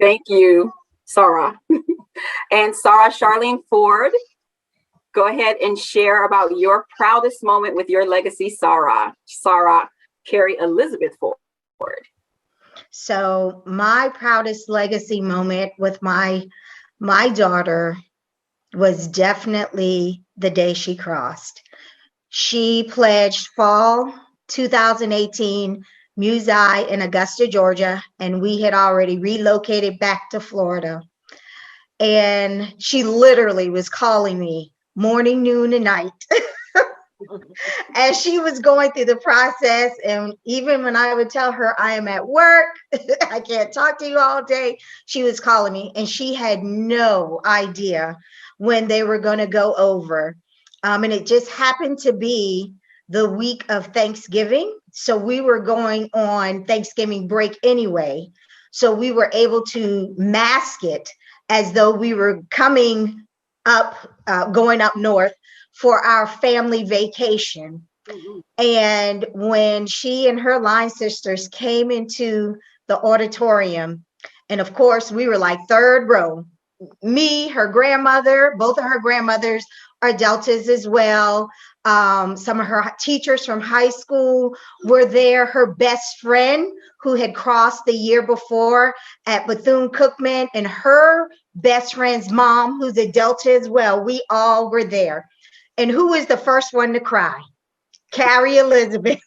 Thank you, Sarah. And Sarah Charlene Ford. go ahead and share about your proudest moment with your legacy, Sarah. Sarah, Carrie Elizabeth Ford. So my proudest legacy moment with my daughter was definitely the day she crossed. She pledged fall 2018 Musi in Augusta, Georgia, and we had already relocated back to Florida. And she literally was calling me morning, noon, and night as she was going through the process. And even when I would tell her I am at work, I can't talk to you all day, she was calling me, and she had no idea when they were going to go over. And it just happened to be the week of Thanksgiving. So we were going on Thanksgiving break anyway. So we were able to mask it as though we were coming up, going up north for our family vacation. Mm-hmm. And when she and her line sisters came into the auditorium, and of course we were like third row, me, her grandmother, both of her grandmothers are Deltas as well. Some of her teachers from high school were there. Her best friend who had crossed the year before at Bethune-Cookman, and her best friend's mom, who's a Delta as well. We all were there. And who was the first one to cry? Carrie Elizabeth.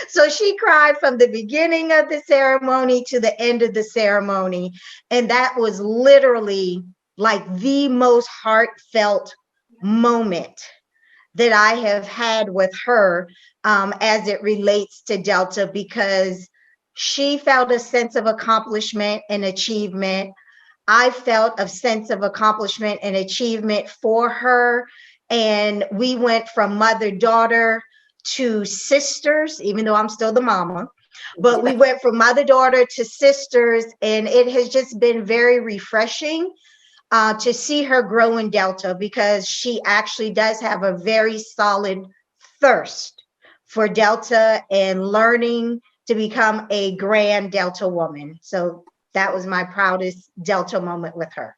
So she cried from the beginning of the ceremony to the end of the ceremony. And that was literally like the most heartfelt moment that I have had with her as it relates to Delta, because she felt a sense of accomplishment and achievement. I felt a sense of accomplishment and achievement for her. And we went from mother-daughter to sisters, even though I'm still the mama, but we went from mother-daughter to sisters. And it has just been very refreshing to see her grow in Delta, because she actually does have a very solid thirst for Delta and learning to become a grand Delta woman. So that was my proudest Delta moment with her.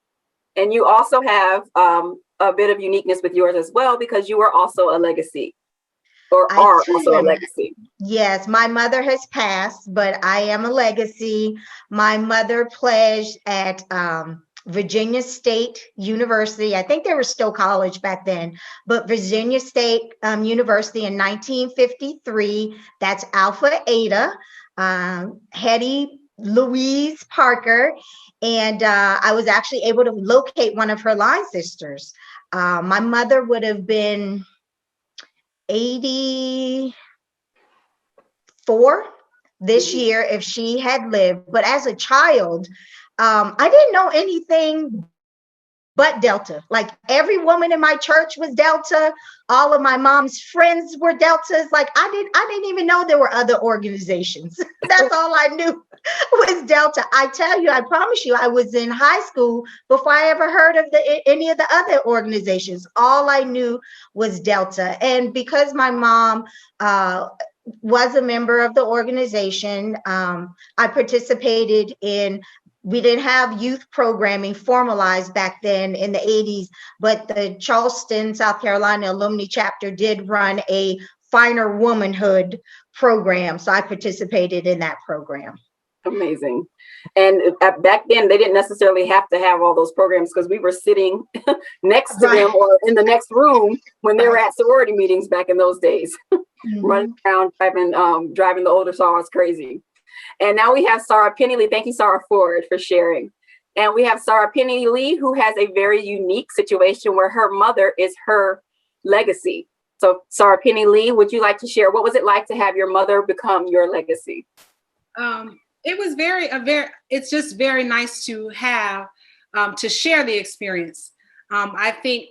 And you also have a bit of uniqueness with yours as well, because you are also a legacy, or are also a legacy. Yes, my mother has passed, but I am a legacy. My mother pledged at Virginia State University. I think they were still college back then, but Virginia State University in 1953. That's Alpha Eta, Hetty Louise Parker. And I was actually able to locate one of her line sisters. My mother would have been 84 this year if she had lived. But as a child, I didn't know anything but Delta. Like every woman in my church was Delta. All of my mom's friends were Deltas. Like I didn't even know there were other organizations. That's all I knew was Delta. I tell you, I promise you, I was in high school before I ever heard of any of the other organizations. All I knew was Delta. And because my mom was a member of the organization, I participated in. We didn't have youth programming formalized back then in the 80s, but the Charleston, South Carolina alumni chapter did run a Finer Womanhood program. So I participated in that program. Amazing. And back then, they didn't necessarily have to have all those programs, because we were sitting next to them or in the next room when they were at sorority meetings back in those days, running around driving the older sorors crazy. And now we have Sarah Penni Lee. Thank you, Sarah Ford, for sharing. And we have Sarah Penni Lee, who has a very unique situation where her mother is her legacy. So Sarah Penni Lee, would you like to share, what was it like to have your mother become your legacy? It was it's just very nice to have, to share the experience. I think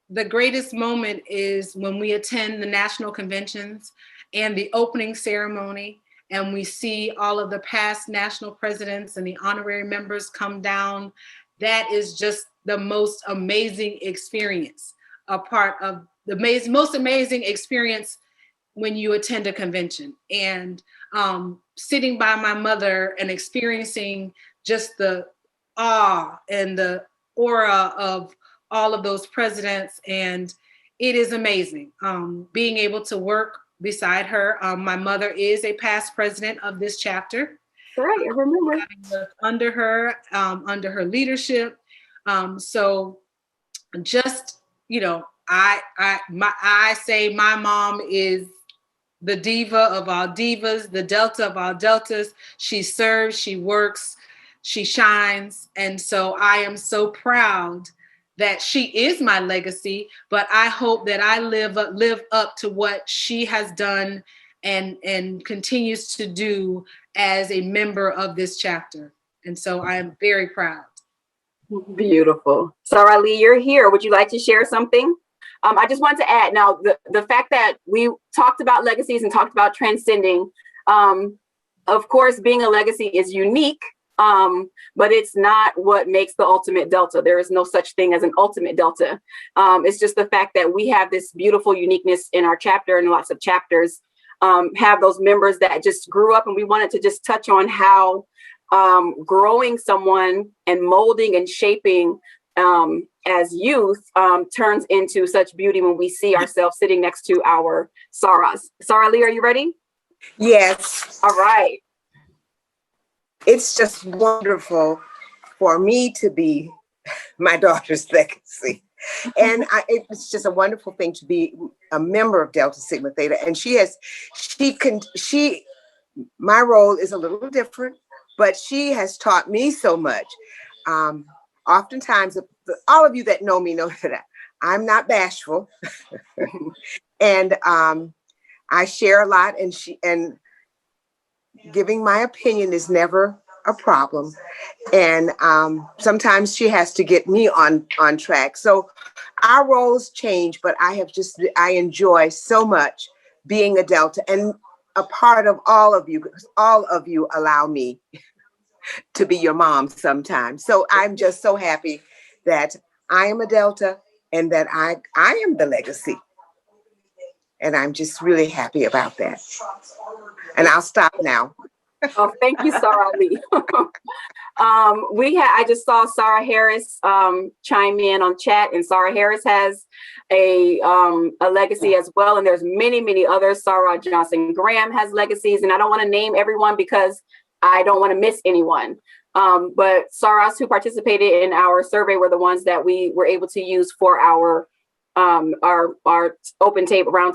the greatest moment is when we attend the national conventions and the opening ceremony, and we see all of the past national presidents and the honorary members come down. That is just the most amazing experience, a part of the most amazing experience when you attend a convention. And sitting by my mother and experiencing just the awe and the aura of all of those presidents, and it is amazing being able to work beside her. My mother is a past president of this chapter. Right, I remember. Under her leadership. So just, you know, I say my mom is the diva of all divas, the delta of all deltas. She serves, she works, she shines. And so I am so proud that she is my legacy, but I hope that I live up to what she has done and continues to do as a member of this chapter. And so I am very proud. Beautiful. Sarah Lee, you're here. Would you like to share something? I just want to add now, the fact that we talked about legacies and talked about transcending, of course, being a legacy is unique, but it's not what makes the ultimate delta. There is no such thing as an ultimate delta. It's just the fact that we have this beautiful uniqueness in our chapter, and lots of chapters have those members that just grew up, and we wanted to just touch on how growing someone and molding and shaping as youth turns into such beauty when we see ourselves sitting next to our Sarahs. Sarah Lee, are you ready? Yes. All right. It's just wonderful for me to be my daughter's legacy. And it's just a wonderful thing to be a member of Delta Sigma Theta. And my role is a little different, but she has taught me so much. Oftentimes, all of you that know me know that I'm not bashful, and I share a lot, and giving my opinion is never a problem. And sometimes she has to get me on track. So our roles change, but I enjoy so much being a Delta and a part of all of you, because all of you allow me to be your mom sometimes. So I'm just so happy that I am a Delta and that I am the legacy. And I'm just really happy about that. And I'll stop now. Oh, thank you, Sarah Lee. I just saw Sarah Harris chime in on chat, and Sarah Harris has a legacy as well. And there's many, many others. Sarah Johnson Graham has legacies, and I don't want to name everyone because I don't want to miss anyone. But Sarahs who participated in our survey were the ones that we were able to use for our open table round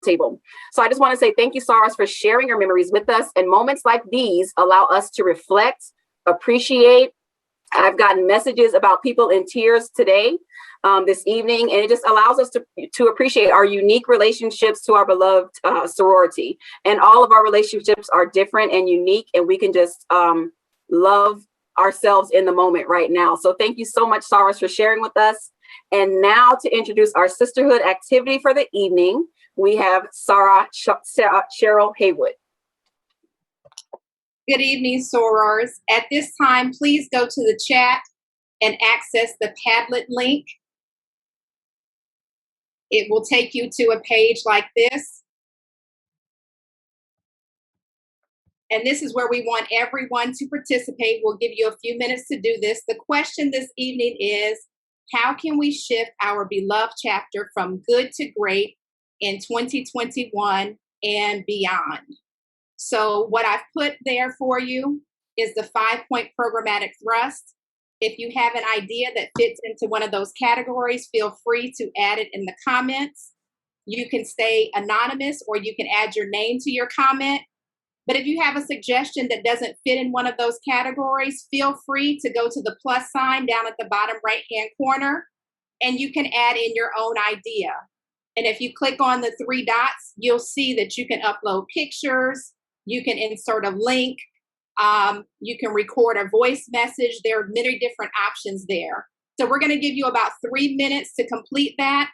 table. So I just want to say thank you, Sarahs, for sharing your memories with us. And moments like these allow us to reflect, appreciate. I've gotten messages about people in tears today, this evening, and it just allows us to appreciate our unique relationships to our beloved sorority. And all of our relationships are different and unique, and we can just love ourselves in the moment right now. So thank you so much, Sarahs, for sharing with us. And now to introduce our sisterhood activity for the evening, we have Sarah Cheryl Haywood. Good evening, sorors. At this time, please go to the chat and access the Padlet link. It will take you to a page like this. And this is where we want everyone to participate. We'll give you a few minutes to do this. The question this evening is, how can we shift our beloved chapter from good to great in 2021 and beyond? So what I've put there for you is the 5-point programmatic thrust. If you have an idea that fits into one of those categories, feel free to add it in the comments. You can stay anonymous or you can add your name to your comment. But if you have a suggestion that doesn't fit in one of those categories, feel free to go to the plus sign down at the bottom right-hand corner, and you can add in your own idea. And if you click on the 3 dots, you'll see that you can upload pictures, you can insert a link, you can record a voice message. There are many different options there. So we're going to give you about 3 minutes to complete that.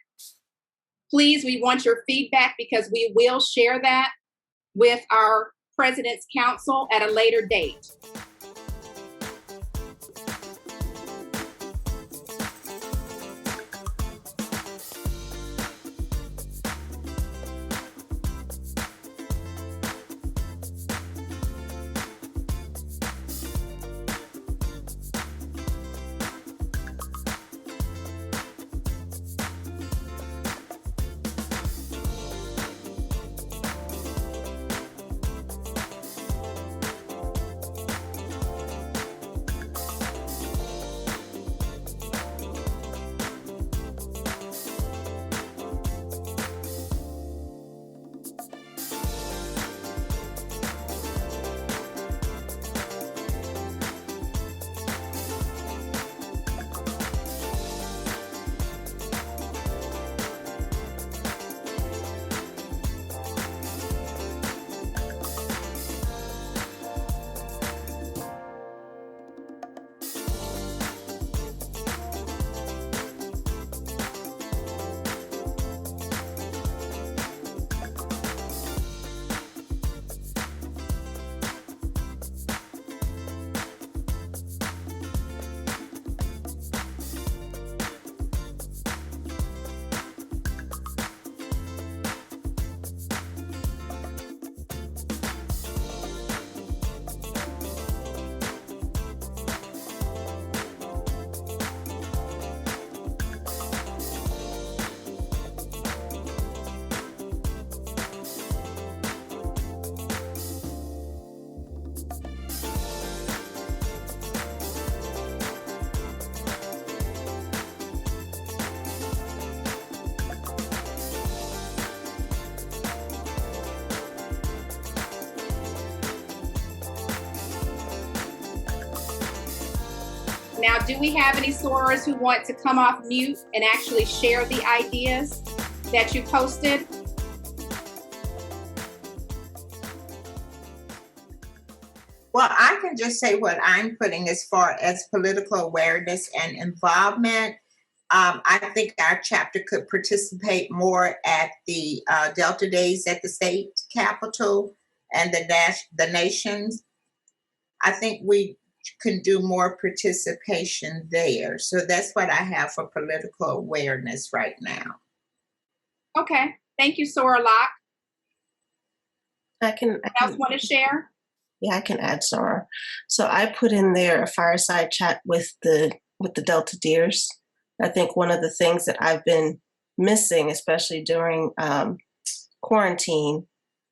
Please, we want your feedback because we will share that with our President's Council at a later date. Now, do we have any sorors who want to come off mute and actually share the ideas that you posted? Well, I can just say what I'm putting as far as political awareness and involvement. I think our chapter could participate more at the Delta Days at the state capitol and the nations. I think we can do more participation there. So that's what I have for political awareness right now. Okay, thank you, Soror Locke. I can else want to share? Yeah, I can add, Soror. So I put in there a fireside chat with the Delta Deers. I think one of the things that I've been missing, especially during quarantine,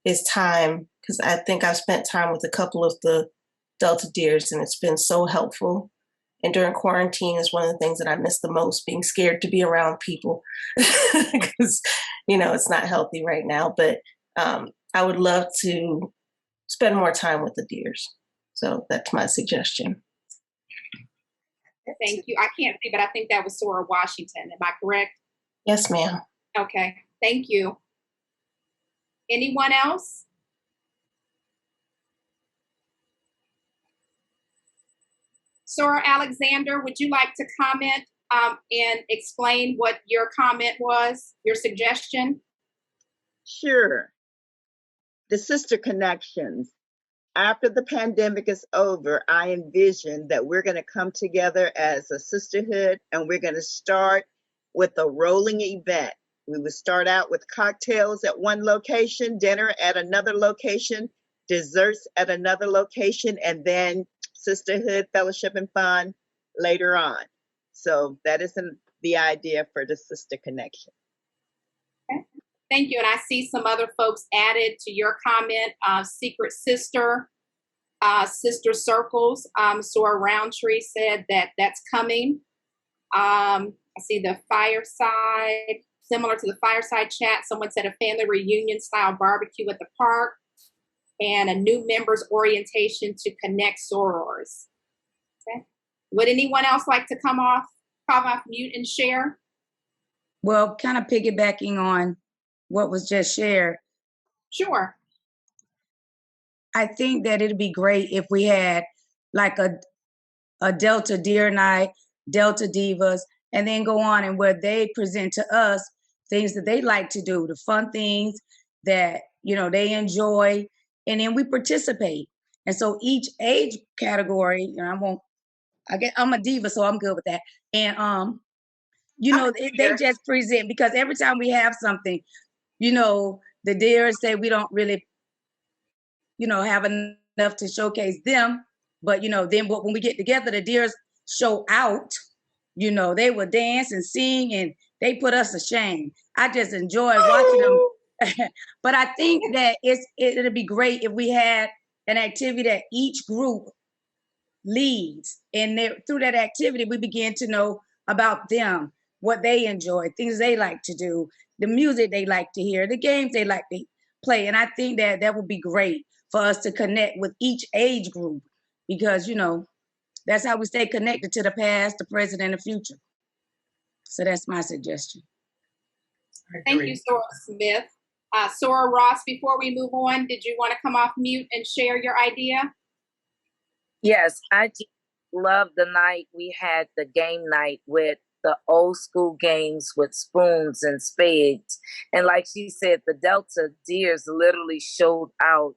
is time, because I think I've spent time with a couple of the Delta Deers, and it's been so helpful. And during quarantine is one of the things that I miss the most, being scared to be around people, because it's not healthy right now. But I would love to spend more time with the Deers. So that's my suggestion. Thank you. I can't see, but I think that was Soror Washington. Am I correct? Yes, ma'am. Okay, thank you. Anyone else? Soror Alexander, would you like to comment and explain what your comment was, your suggestion? Sure. The sister connections. After the pandemic is over, I envision that we're going to come together as a sisterhood, and we're going to start with a rolling event. We would start out with cocktails at one location, dinner at another location, desserts at another location, and then sisterhood, fellowship, and fun later on. So that is the idea for the sister connection. Okay. Thank you. And I see some other folks added to your comment, secret sister, sister circles. Soror Roundtree said that that's coming. I see the fireside, similar to the fireside chat. Someone said a family reunion style barbecue at the park and a new members orientation to connect sorors. Okay. Would anyone else like to come off mute and share? Well, kind of piggybacking on what was just shared. Sure. I think that it'd be great if we had like a Delta Deer Night, Delta Divas, and then go on and where they present to us things that they like to do, the fun things that, they enjoy, and then we participate. And so each age category, I'm a diva, so I'm good with that. And, they just present, because every time we have something, the Deers say we don't really, have enough to showcase them. But, then when we get together, the Deers show out, they will dance and sing and they put us to shame. I just enjoy watching them. But I think that it'd be great if we had an activity that each group leads. And through that activity, we begin to know about them, what they enjoy, things they like to do, the music they like to hear, the games they like to play. And I think that would be great for us to connect with each age group, because, that's how we stay connected to the past, the present, and the future. So that's my suggestion. Thank you, Soror Smith. Soror Ross, before we move on, did you want to come off mute and share your idea? Yes, I just love the night we had, the game night with the old school games with spoons and spades. And like she said, the Delta Deers literally showed out.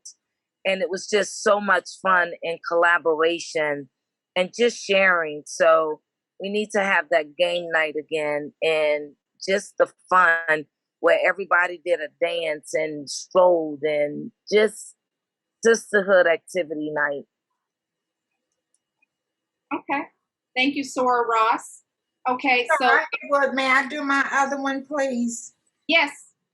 And it was just so much fun and collaboration and just sharing. So we need to have that game night again, and just the fun where everybody did a dance and strolled, and just sisterhood activity night. Okay. Thank you, Soror Ross. Okay, so may I do my other one, please? Yes.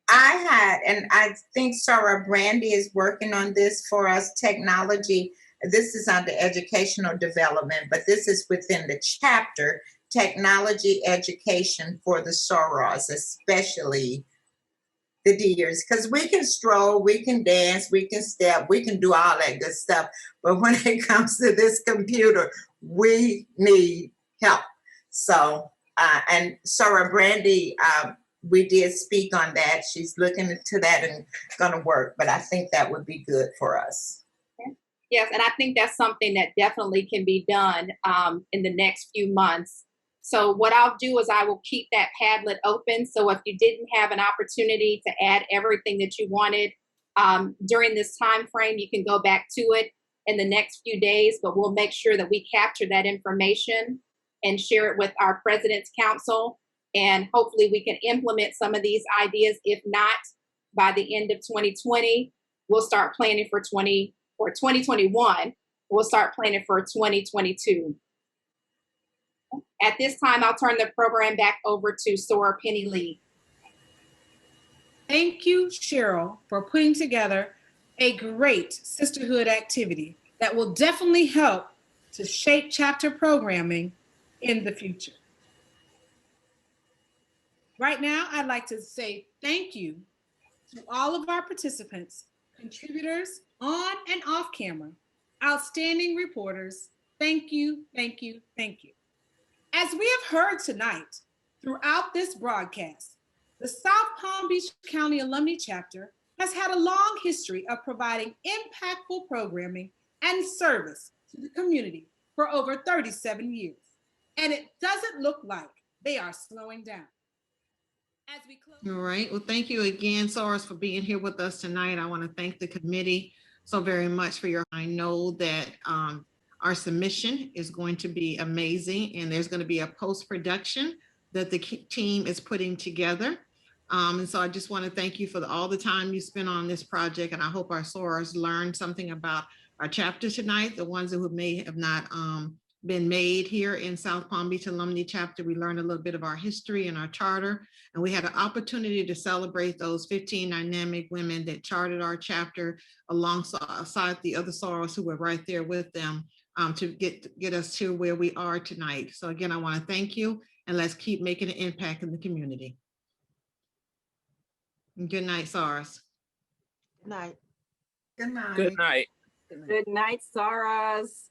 I had, and I think Soror Brandy is working on this for us, technology. This is under educational development, but this is within the chapter, technology education for the sorors, especially the Deers, because we can stroll, we can dance, we can step, we can do all that good stuff. But when it comes to this computer, we need help. So, and Soror Brandy, we did speak on that. She's looking into that and going to work, but I think that would be good for us. Yes, and I think that's something that definitely can be done in the next few months. So what I'll do is I will keep that Padlet open. So if you didn't have an opportunity to add everything that you wanted during this time frame, you can go back to it in the next few days, but we'll make sure that we capture that information and share it with our President's Council. And hopefully we can implement some of these ideas. If not, by the end of 2020, we'll start planning for 2021. We'll start planning for 2022. At this time, I'll turn the program back over to Soror Penni Lee. Thank you, Cheryl, for putting together a great sisterhood activity that will definitely help to shape chapter programming in the future. Right now, I'd like to say thank you to all of our participants, contributors on and off camera, outstanding reporters. Thank you, thank you, thank you. As we have heard tonight throughout this broadcast, the South Palm Beach County Alumni Chapter has had a long history of providing impactful programming and service to the community for over 37 years. And it doesn't look like they are slowing down. As we close. All right. Well, thank you again, Soror, for being here with us tonight. I want to thank the committee so very much for your. I know that our submission is going to be amazing, and there's going to be a post-production that the team is putting together. And so I just want to thank you for all the time you spent on this project, and I hope our Sorors learned something about our chapter tonight, the ones who may have not been made here in South Palm Beach Alumni Chapter. We learned a little bit of our history and our charter, and we had an opportunity to celebrate those 15 dynamic women that chartered our chapter alongside the other Sorors who were right there with them to get us to where we are tonight. So again, I want to thank you, and let's keep making an impact in the community. Good night, Sorors. Good night. Good night. Good night, Soros.